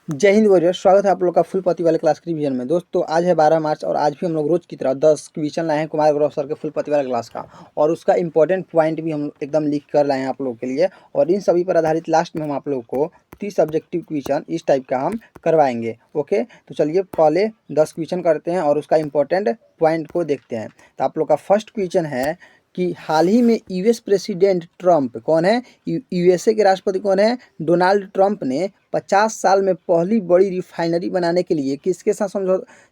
जय हिंद वॉरियर। स्वागत है आप लोग का फुल पति वाले क्लास के रिवीजन में। दोस्तों आज है 12 मार्च और आज भी हम लोग रोज की तरह 10 क्वेश्चन लाए हैं कुमार गौरव सर के फुल पति वाले क्लास का, और उसका इंपॉर्टेंट पॉइंट भी हम एकदम लिख कर लाए हैं आप लोगों के लिए। और इन सभी पर आधारित लास्ट में हम आप लोग को 30 ऑब्जेक्टिव क्वेश्चन इस टाइप का हम करवाएंगे। ओके, तो चलिए पहले 10 क्वेश्चन करते हैं और उसका इंपॉर्टेंट पॉइंट को देखते हैं। तो आप लोग का फर्स्ट क्वेश्चन है कि हाल ही में यूएस प्रेसिडेंट ट्रंप कौन है? यूएसए के राष्ट्रपति कौन है? डोनाल्ड ट्रंप ने 50 साल में पहली बड़ी रिफाइनरी बनाने के लिए किसके साथ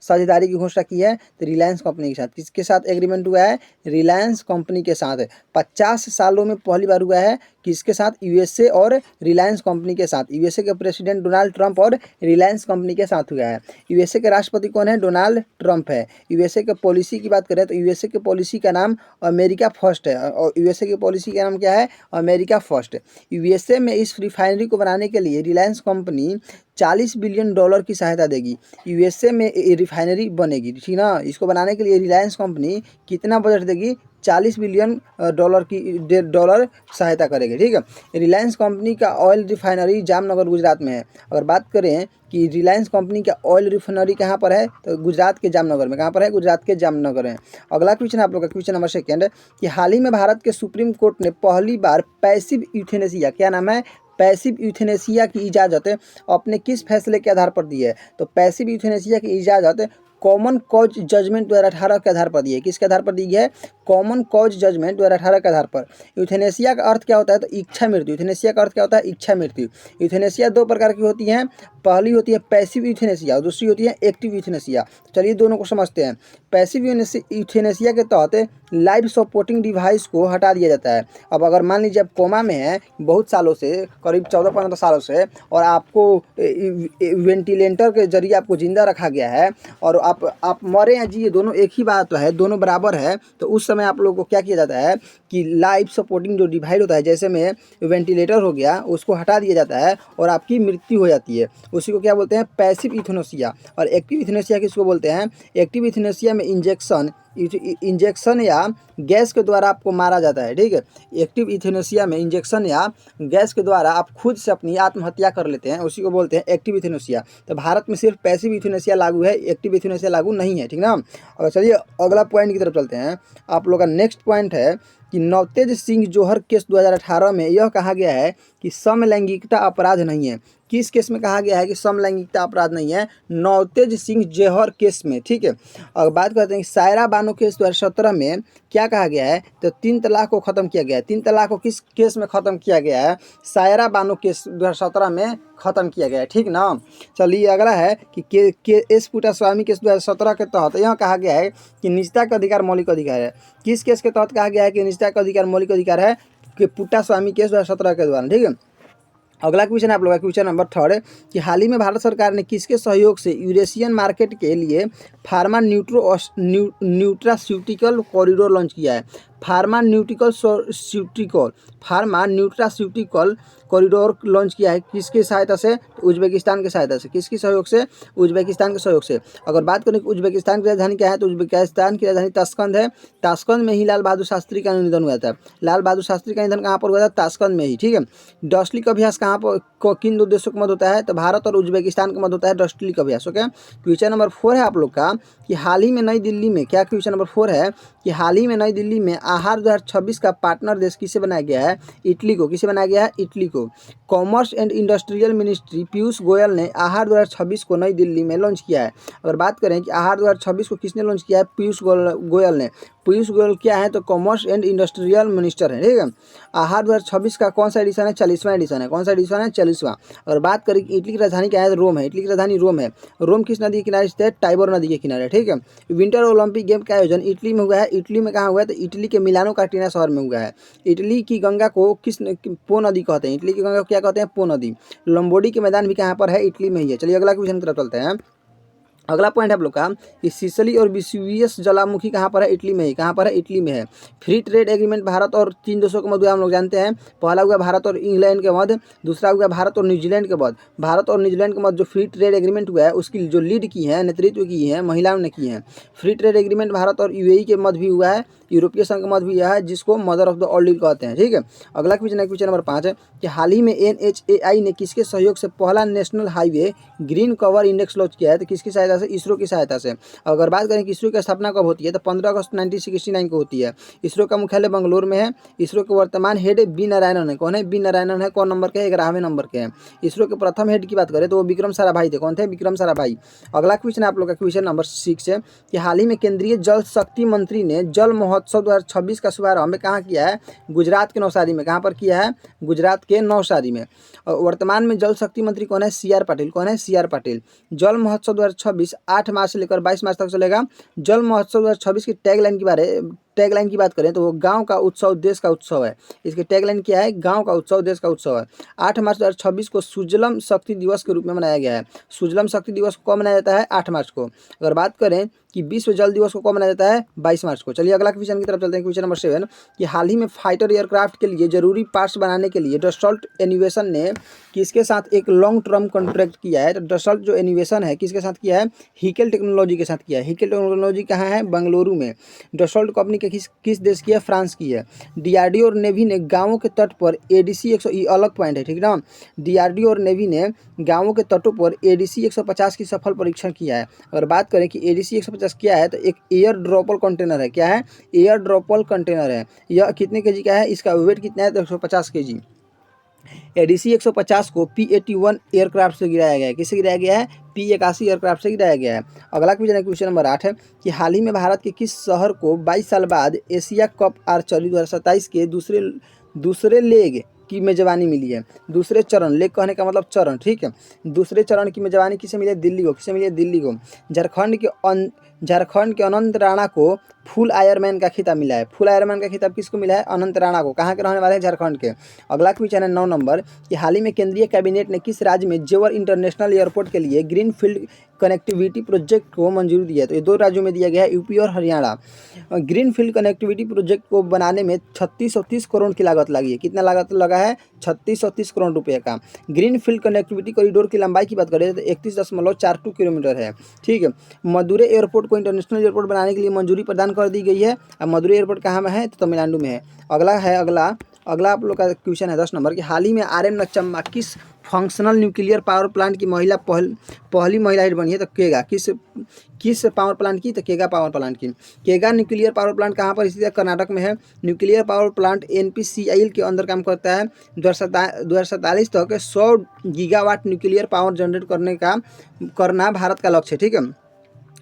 साझेदारी की घोषणा की है? तो रिलायंस कंपनी के साथ। किसके साथ एग्रीमेंट हुआ है? रिलायंस कंपनी के साथ। 50 सालों में पहली बार हुआ है। किसके साथ? यूएसए और रिलायंस कंपनी के साथ। यूएसए के प्रेसिडेंट डोनाल्ड ट्रंप और रिलायंस कंपनी के साथ हुआ है। यूएसए के राष्ट्रपति कौन है? डोनाल्ड ट्रंप है। यूएसए के पॉलिसी की बात करें तो यूएसए के पॉलिसी का नाम अमेरिका फर्स्ट है। और यूएसए की पॉलिसी का नाम क्या है? America first. यूएसए में इस रिफाइनरी को बनाने के लिए रिलायंस कंपनी $40 बिलियन की सहायता देगी। यूएसए में रिफाइनरी बनेगी, ठीक ना। इसको बनाने के लिए रिलायंस कंपनी कितना बजट देगी? $40 बिलियन की डॉलर सहायता करेगी, ठीक है। रिलायंस कंपनी का ऑयल रिफाइनरी जामनगर गुजरात में है। अगर बात करें कि रिलायंस कंपनी का ऑयल रिफाइनरी कहाँ पर है, तो गुजरात के जामनगर में। कहाँ पर है? गुजरात के जामनगर में। अगला क्वेश्चन आप लोग का क्वेश्चन नंबर सेकेंड कि हाल ही में भारत के सुप्रीम कोर्ट ने पहली बार पैसिव यूथेनेसिया, क्या नाम है? पैसिव यूथेनेसिया की इजाज़त अपने किस फैसले के आधार पर दी है? तो पैसिव यूथेनेसिया की इजाज़त कॉमन कॉज जजमेंट 2018 के आधार पर दी है। किसके आधार पर दी है? कॉमन कॉज जजमेंट 2018 के आधार पर। यूथेनेसिया का अर्थ क्या होता है? तो इच्छा मृत्यु। यूथेनेसिया का अर्थ क्या होता है? इच्छा मृत्यु। यूथेनेसिया दो प्रकार की होती हैं। पहली होती है पैसिव यूथेनेसिया और दूसरी होती है एक्टिव यूथेनेसिया। चलिए दोनों को समझते हैं। पैसिव यूथेनेसिया के तहत लाइफ सपोर्टिंग डिवाइस को हटा दिया जाता है। अब अगर मान लीजिए आप कोमा में हैं बहुत सालों से, करीब 14-15 सालों से, और आपको वेंटिलेटर के जरिए आपको जिंदा रखा गया है, और आप मरे या जिए दोनों एक ही बात है, दोनों बराबर है, तो उस समय आप लोगों को क्या किया जाता है कि लाइफ सपोर्टिंग जो डिवाइस होता है, जैसे में वेंटिलेटर हो गया, उसको हटा दिया जाता है और आपकी मृत्यु हो जाती है। उसी को क्या बोलते हैं? Passive euthanasia. और एक्टिव यूथेनेसिया किसको बोलते हैं? एक्टिव यूथेनेसिया में इंजेक्शन या गैस के द्वारा आपको मारा जाता है, ठीक है। एक्टिव यूथेनेसिया में इंजेक्शन या गैस के द्वारा आप खुद से अपनी आत्महत्या कर लेते हैं, उसी को बोलते हैं एक्टिव यूथेनेसिया। तो भारत में सिर्फ पैसिव यूथेनेसिया लागू है, एक्टिव यूथेनेसिया लागू नहीं है, ठीक ना। और चलिए अगला पॉइंट की तरफ चलते हैं। आप लोग का नेक्स्ट पॉइंट है कि नवतेज सिंह जोहर केस 2018 में यह कहा गया है कि समलैंगिकता अपराध नहीं है। किस केस में कहा गया है कि समलैंगिकता अपराध नहीं है? नवतेज सिंह जौहर केस में, ठीक है। और बात करते हैं कि सायरा बानो केस 2017 में क्या कहा गया है? तो 3 तलाक को ख़त्म किया गया है। 3 तलाक को किस केस में ख़त्म किया गया है? सायरा बानो केस 2017 में ख़त्म किया गया है, ठीक ना। चलिए अगला है कि एस पुट्टास्वामी केस 2017 के तहत यह कहा गया है कि निजता का अधिकार मौलिक अधिकार है। किस केस के तहत कहा गया है कि निजता का अधिकार मौलिक अधिकार है? कि पुट्टास्वामी केस 2017 के द्वारा, ठीक है। अगला क्वेश्चन आप लोग का क्वेश्चन नंबर थर्ड कि हाल ही में भारत सरकार ने किसके सहयोग से यूरेशियन मार्केट के लिए फार्मा न्यूट्रास्यूटिकल कॉरिडोर लॉन्च किया है? फार्मा न्यूट्रास्यूटिकल कॉरिडोर लॉन्च किया है किसकी सहायता से? तो उज्बेकिस्तान की सहायता से। किसकी सहयोग से? उज्बेकिस्तान के सहयोग से। अगर बात करें कि उज्बेकिस्तान की राजधानी क्या है, तो उज्बेकिस्तान की राजधानी ताशकंद है। ताशकंद में ही लाल बहादुर शास्त्री का निधन हुआ था। लाल बहादुर शास्त्री का निधन कहाँ पर हुआ था? ताशकंद में ही, ठीक है। डस्टली अभ्यास कहाँ पर किन दो देशों के मध्य होता है? तो भारत और उज्बेकिस्तान के मध्य होता है डस्टली अभ्यास। ओके, क्वेश्चन नंबर 4 है आप लोग का कि हाल ही में नई दिल्ली में, क्या क्वेश्चन नंबर 4 है कि हाल ही में नई दिल्ली में आहार 2026 का पार्टनर देश किसे बनाया गया है? इटली को। किसे बनाया गया है? इटली को। Commerce and industrial ministry Piyush Goyal ने आहार 2026 को नई दिल्ली में लॉन्च किया है। अगर बात करें कि आहार 2026 को किसने लॉन्च किया है? पीयूष गोयल ने। पीयूष गोयल क्या है? तो कॉमर्स एंड इंडस्ट्रियल मिनिस्टर है, ठीक है। आहार 2026 का कौन सा एडिशन है? 40वां एडिशन है। कौन सा एडिशन है? 40वां। अगर बात करें कि इटली की राजधानी क्या है? रोम है। इटली की राजधानी रोम है। रोम किस नदी के किनारे स्थित है? टाइबर नदी के किनारे, ठीक है। विंटर ओलंपिक गेम का आयोजन इटली में हुआ है। इटली में कहाँ हुआ है? तो इटली के मिलानो कार्टिना शहर में हुआ है। इटली की गंगा को पो नदी कहते हैं। इटली की गंगा को क्या कहते हैं? पो नदी। लंबोडी के मैदान भी कहाँ पर है? इटली में ही है। चलिए अगला क्वेश्चन की तरफ चलते हैं। अगला पॉइंट है आप लोग का कि सिसिली और वेसुवियस ज्वालामुखी कहाँ पर है? इटली में ही। कहाँ पर है? इटली में है। फ्री ट्रेड एग्रीमेंट भारत और 3 देशों के मध्य हम लोग जानते हैं। पहला हुआ भारत और इंग्लैंड के मध्य, दूसरा हुआ भारत और न्यूजीलैंड के मध्य। भारत और न्यूजीलैंड के मध्य जो फ्री ट्रेड एग्रीमेंट हुआ है उसकी जो लीड की है, नेतृत्व की है, महिलाओं ने की है। फ्री ट्रेड एग्रीमेंट भारत और यूएई के मध्य भी हुआ है, यूरोपीय संघ के मध्य भी हुआ है, जिसको mother of the all deal कहते हैं। ठीक है। अगला क्वेश्चन नंबर 5 है कि हाल ही में NHAI ने किसके सहयोग से पहला national highway green cover index launch किया है? तो किसकी सहायता से? इसरो की सहायता से। अगर बात करें कि इसरो की स्थापना कब होती है तो 15 अगस्त 1969 को होती है। इसरो का मुख्यालय बंगलोर में है। इसरो के वर्तमान हेड बी नारायणन है। कौन है? बी नारायणन है। कौन नंबर के? 11वें नंबर के हैं। इसरो के प्रथम हेड की बात करें तो वो विक्रम साराभाई थे। कौन थे? विक्रम साराभाई। अगला क्वेश्चन आप लोग का क्वेश्चन नंबर 6 है कि हाल ही में केंद्रीय जल शक्ति मंत्री ने जल महोत्सव 2026 का शुभारंभ कहाँ किया है? गुजरात के नवसारी में। कहाँ पर किया है? गुजरात के नवसारी में। वर्तमान में जल शक्ति मंत्री कौन है? CR पाटिल। कौन है? CR पाटिल। जल महोत्सव 2026 8 मार्च से लेकर 22 मार्च तक चलेगा। जल महोत्सव 2026 की टैगलाइन की बात करें तो वो गांव का उत्सव देश का उत्सव है। इसकी टैगलाइन क्या है? गांव का उत्सव देश का उत्सव है। 8 मार्च 2026 को सुजलम शक्ति दिवस के रूप में मनाया गया है। सुजलम शक्ति दिवस को कब मनाया जाता है? 8 मार्च को। अगर बात करें कि विश्व जल दिवस को कब मनाया जाता है? 22 मार्च को। चलिए अगला क्वेश्चन की तरफ चलते हैं। क्वेश्चन नंबर 7 कि हाल ही में फाइटर एयरक्राफ्ट के लिए जरूरी पार्ट्स बनाने के लिए डसॉल्ट इनोवेशन ने किसके साथ एक लॉन्ग टर्म कॉन्ट्रैक्ट किया है? तो डसॉल्ट जो इनोवेशन है किसके साथ किया है? हिकेल टेक्नोलॉजी के साथ किया है। हिकेल टेक्नोलॉजी कहाँ है? बेंगलुरु में। डसॉल्ट कंपनी के किस देश की है? फ्रांस की है। डीआरडीओ और नेवी ने गांवों के तट पर एडीसी 100, ये अलग पॉइंट है, ठीक ना। डीआरडीओ और नेवी ने गांवों के तटों पर एडीसी 150 की सफल परीक्षण किया है। अगर बात करें कि एडीसी 150 क्या है तो एक एयर ड्रॉपल कंटेनर है। क्या है? एयर ड्रॉपल कंटेनर है। यह कितने केजी का है? इसका वेट कितना है? तो 150 केजी। एडीसी 150 को P-81 एयरक्राफ्ट से गिराया गया है। किससे गिराया गया है? P-81 एयरक्राफ्ट से गिराया गया है। अगला क्वेश्चन नंबर 8 है कि हाल ही में भारत के किस शहर को 22 साल बाद एशिया कप आर्चरी 2027 के दूसरे लेग की मेजबानी मिली है? दूसरे चरण, लेग कहने का मतलब चरण, ठीक है। दूसरे चरण की मेजबानी किसे मिली है? दिल्ली को। किसे मिली है? दिल्ली को। झारखंड के अनंत राणा को फुल आयरमैन का खिताब मिला है। फुल आयरमैन का खिताब किसको मिला है? अनंत राणा को। कहाँ के रहने वाले हैं? झारखंड के। अगला क्वेश्चन है 9 नंबर कि हाल ही में केंद्रीय कैबिनेट ने किस राज्य में जेवर इंटरनेशनल एयरपोर्ट के लिए ग्रीन फील्ड कनेक्टिविटी प्रोजेक्ट को मंजूरी दी है? तो ये 2 राज्यों में दिया गया है, यूपी और Haryana. Green field connectivity project को बनाने में 3630 करोड़ की लागत लगी है। कितना लागत लगा है? 3630 करोड़ रुपये का। ग्रीन फील्ड कनेक्टिविटी कॉरिडोर की लंबाई की बात करें तो 31.42 किलोमीटर है, ठीक है। मदुरै एयरपोर्ट को इंटरनेशनल एयरपोर्ट बनाने के लिए मंजूरी प्रदान कर दी गई है। अब मदुरै एयरपोर्ट कहाँ में है? तो तमिलनाडु में है। अगला आप लोग का क्वेश्चन है 10 नंबर कि हाल ही में RM नचम्मा किस फंक्शनल न्यूक्लियर पावर प्लांट की पहली महिला हेड बनी है? तो केगा। किस पावर प्लांट की? तो केगा पावर प्लांट की। केगा न्यूक्लियर पावर प्लांट कहाँ पर स्थित है? कर्नाटक में है। न्यूक्लियर पावर प्लांट NPCIL के अंदर काम करता है। 2047 तक 100 गीगावाट न्यूक्लियर पावर जनरेट करना भारत का लक्ष्य है, ठीक है।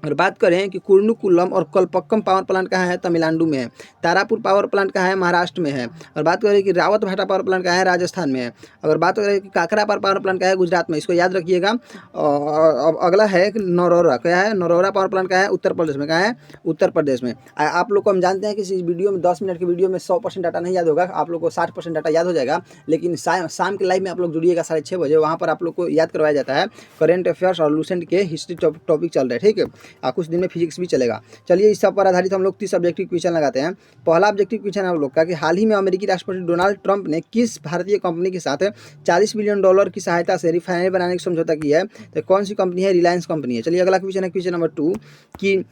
और बात करें कि कुर्नुकुलम और कलपक्कम पावर प्लांट कहाँ है? तमिलनाडु में है। तारापुर पावर प्लांट कहाँ है? महाराष्ट्र में है। और बात करें कि रावत भाटा पावर प्लांट कहाँ है? राजस्थान में है। अगर बात करें कि काकरा पावर प्लांट कहाँ है? गुजरात में। इसको याद रखिएगा। और अगला है कि नरौरा। क्या है? नरौरा पावर प्लांट कहाँ है? उत्तर प्रदेश में। कहाँ है? उत्तर प्रदेश में। आप लोग को हम जानते हैं कि इस वीडियो में 10 मिनट की वीडियो में 100% डाटा नहीं याद होगा, आप लोग को 60% डाटा याद हो जाएगा। लेकिन शाम के लाइव में आप लोग जुड़िएगा 6:30 बजे, वहाँ पर आप लोग को याद करवाया जाता है करेंट अफेयर्स और लूसेंट के हिस्ट्री टॉपिक चल रहे हैं, ठीक है। कुछ दिन में फिजिक्स भी चलेगा। चलिए इस सब पर आधारित हम लोग 30 ऑब्जेक्टिव क्वेश्चन लगाते हैं। पहला ऑब्जेक्टिव क्वेश्चन है हम लोग का कि हाल ही में अमेरिकी राष्ट्रपति डोनाल्ड ट्रंप ने किस भारतीय कंपनी के साथ $40 बिलियन की सहायता से रिफाइनरी बनाने की समझौता की है? तो कौन सी कंपनी है? रिलायंस कंपनी है। चलिए अगला क्वेश्चन है क्वेश्चन नंबर 2 कि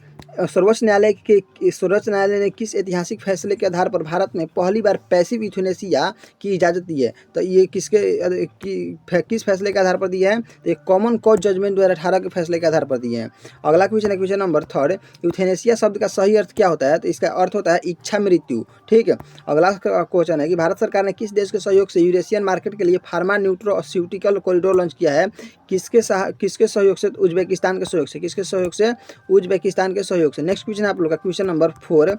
सर्वोच्च न्यायालय ने किस ऐतिहासिक फैसले के आधार पर भारत में पहली बार पैसिव यूथेनेसिया की इजाज़त दी है? तो ये किस फैसले के आधार पर दी है? तो ये कॉमन कॉज जजमेंट 2018 के फैसले के आधार पर दिए हैं। अगला क्वेश्चन है क्वेश्चन नंबर 3 यूथेनेसिया शब्द का सही अर्थ क्या होता है? तो इसका अर्थ होता है इच्छा मृत्यु, ठीक है। अगला क्वेश्चन है कि भारत सरकार ने किस देश के सहयोग से यूरेशियन मार्केट के लिए फार्मा न्यूट्रोस्यूटिकल कॉरिडोर लॉन्च किया है? किसके सहयोग से? उज्बेकिस्तान के सहयोग से। किसके सहयोग से? उज्बेकिस्तान के सहयोग से। नेक्स्ट क्वेश्चन आप लोग का क्वेश्चन नंबर 4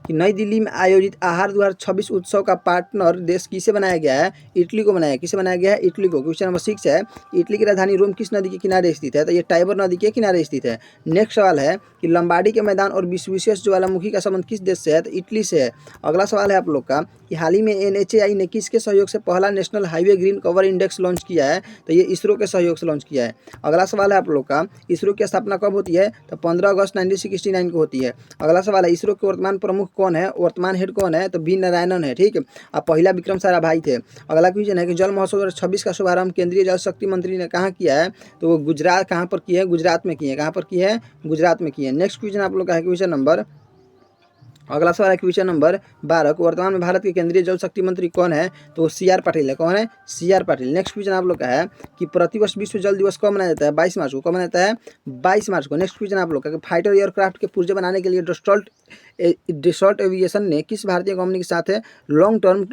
कि नई दिल्ली में आयोजित आहार 2026 उत्सव का पार्टनर देश किसे बनाया गया है? इटली को बनाया। किसे बनाया गया है? इटली को। क्वेश्चन नंबर 6 है इटली की राजधानी रोम किस नदी के किनारे स्थित है? तो ये टाइबर नदी के किनारे स्थित है। नेक्स्ट सवाल है कि लंबाडी के मैदान और विश्वेश्वर ज्वालामुखी का संबंध किस देश से है? तो इटली से है। अगला सवाल है आप लोग का कि कि हाल ही में NHAI ने किसके सहयोग से पहला national highway green cover index launch किया है, तो ये इसरो के सहयोग से लॉन्च किया है। अगला सवाल है आप लोग का, इसरो की स्थापना कब होती है, तो 15 अगस्त 1969 को होती है। अगला सवाल है, इसरो के वर्तमान प्रमुख कौन है, वर्तमान हेड कौन है, तो बी नारायणन है, ठीक है। अब पहला विक्रम साराभाई थे। अगला क्वेश्चन है कि जल महोत्सव 2026 का शुभारंभ केंद्रीय जल शक्ति मंत्री ने कहाँ किया है, तो वो गुजरात, कहाँ पर की है, गुजरात में की है। कहाँ पर की है, गुजरात में की है। नेक्स्ट क्वेश्चन आप लोग का है क्वेश्चन नंबर, अगला सवाल है क्वेश्चन नंबर 12 को वर्तमान में भारत के केंद्रीय जल शक्ति मंत्री कौन है, तो CR पाटिल है। कौन है, CR पाटिल। नेक्स्ट क्वेश्चन आप लोग का है कि प्रतिवर्ष विश्व जल दिवस कब मनाया जाता है, 22 मार्च को। कब मनाया जाता है, 22 मार्च को। नेक्स्ट क्वेश्चन आप लोग का कि फाइटर एयरक्राफ्ट के पुर्जे बनाने के लिए डसॉल्ट एविएशन ने किस भारतीय कंपनी के साथ लॉन्ग टर्म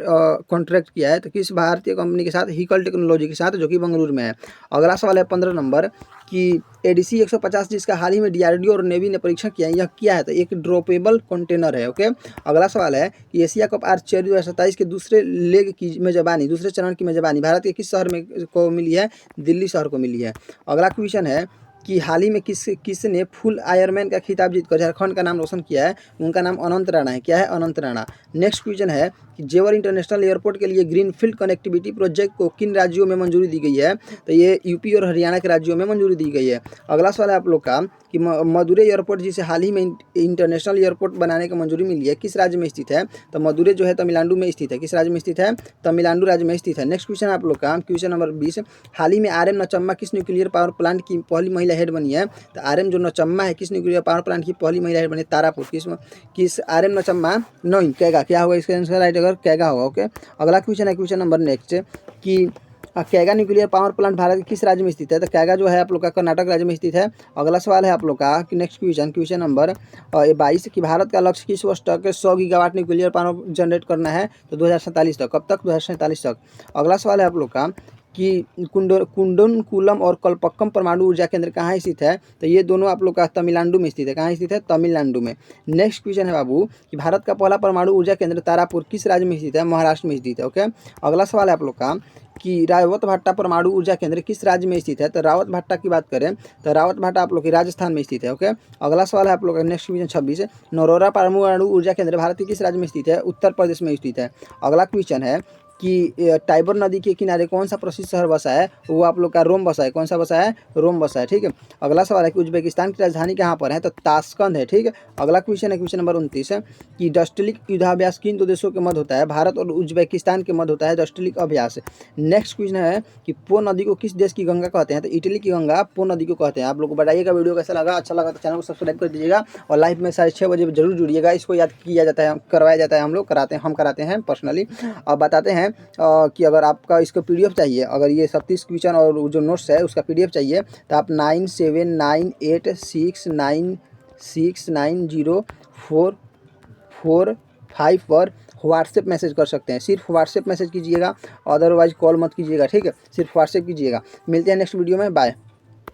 कॉन्ट्रैक्ट किया है, तो किस भारतीय कंपनी के साथ, हिकल टेक्नोलॉजी के साथ, जो कि बेंगलुरु में है। अगला सवाल है 15 नंबर कि ADC 150 जिसका हाल ही में DRDO और नेवी ने परीक्षण किया है, यह क्या है, तो एक ड्रॉपेबल कंटेनर है। ओके। अगला सवाल है कि एशिया कप आर्चरी 2027 के दूसरे लेग की मेजबानी, दूसरे चरण की मेजबानी भारत के किस शहर में को मिली है, दिल्ली शहर को मिली है। अगला क्वेश्चन है कि हाल ही में किसने फुल आयरमैन का खिताब जीतकर झारखंड का नाम रोशन किया है, उनका नाम अनंत राणा है। क्या है, अनंत राणा। नेक्स्ट क्वेश्चन है कि जेवर इंटरनेशनल एयरपोर्ट के लिए ग्रीनफील्ड कनेक्टिविटी प्रोजेक्ट को किन राज्यों में मंजूरी दी गई है, तो ये यूपी और हरियाणा के राज्यों में मंजूरी दी गई है। अगला सवाल है आप लोग का कि मदुरै एयरपोर्ट जिसे हाल ही में इंटरनेशनल एयरपोर्ट बनाने की मंजूरी मिली है, किस राज्य में स्थित है, तो मदुरै जो है तमिलनाडु में स्थित है। किस राज्य में स्थित है, तमिलनाडु राज्य में स्थित है। नेक्स्ट क्वेश्चन आप लोग का क्वेश्चन नंबर 20, हाल ही में RM नचम्मा किस न्यूक्लियर पावर प्लांट की पहली महिला हेड बनी है, तो RM जो नचम्मा है किस न्यूक्लियर पावर प्लांट की पहली महिला हेड बनी, तारापुर। किस RM नचम्मा, नहीं कैगा। क्या होगा इसका आंसर, राइट अगर कैगा होगा। ओके। अगला क्वेश्चन है क्वेश्चन नंबर नेक्स्ट कि Kaiga nuclear power plant Bharat के किस राज्य में स्थित है, तो कैगा जो है आप लोग का कर्नाटक राज्य में स्थित है। अगला सवाल है आप लोग का कि नेक्स्ट क्वेश्चन नंबर 22 कि भारत का लक्ष्य किस वर्ष तक 100 गीगावाट न्यूक्लियर पावर जनरेट करना है, तो 2047 तक। कब तक, 2047 तक। अगला सवाल है आप लोग का कि कुंडनकुलम और कलपक्कम परमाणु ऊर्जा केंद्र कहाँ स्थित है, तो ये दोनों आप लोग का तमिलनाडु में स्थित है। कहाँ स्थित है, तमिलनाडु में। नेक्स्ट क्वेश्चन है बाबू कि भारत का पहला परमाणु ऊर्जा केंद्र तारापुर किस राज्य में स्थित है, महाराष्ट्र में स्थित है। ओके। अगला सवाल है आप लोग का कि रावत भाटा परमाणु ऊर्जा केंद्र किस राज्य में स्थित है, तो रावत भाटा की बात करें तो रावत भाटा आप लोग के राजस्थान में स्थित है। ओके। अगला सवाल है आप लोग का नेक्स्ट क्वेश्चन 26, नरोरा परमाणु ऊर्जा केंद्र भारत के किस राज्य में स्थित है, उत्तर प्रदेश में स्थित है। अगला क्वेश्चन है कि टाइबर नदी के किनारे कौन सा प्रसिद्ध शहर बसा है, वो आप लोग का रोम बसा है। कौन सा बसा है, रोम बसा है। ठीक है। अगला सवाल है कि उज्बेकिस्तान की राजधानी कहाँ पर है, तो ताशकंद है। ठीक है। अगला क्वेश्चन है क्वेश्चन नंबर 29 कि डस्टलिक युद्धाभ्यास किन दो देशों के मध्य होता है, भारत और उज्बेकिस्तान के मध्य होता है डस्टलिक अभ्यास। नेक्स्ट क्वेश्चन है कि पो नदी को किस देश की गंगा कहते हैं, तो इटली की गंगा पो नदी को कहते हैं। आप लोग को बताइएगा वीडियो कैसा लगा, अच्छा लगा तो चैनल को सब्सक्राइब कर दीजिएगा और लाइव में 6:30 बजे जरूर जुड़िएगा। इसको याद किया जाता है, करवाया जाता है, हम लोग कराते हैं, हम कराते हैं पर्सनली। और बताते हैं कि अगर आपका इसको PDF चाहिए, अगर ये 37 क्वेश्चन और जो नोट्स है उसका PDF चाहिए, तो आप 97986906904445 पर व्हाट्सएप मैसेज कर सकते हैं। सिर्फ व्हाट्सएप मैसेज कीजिएगा, अदरवाइज कॉल मत कीजिएगा। ठीक है, सिर्फ व्हाट्सएप कीजिएगा। मिलते हैं नेक्स्ट वीडियो में, बाय।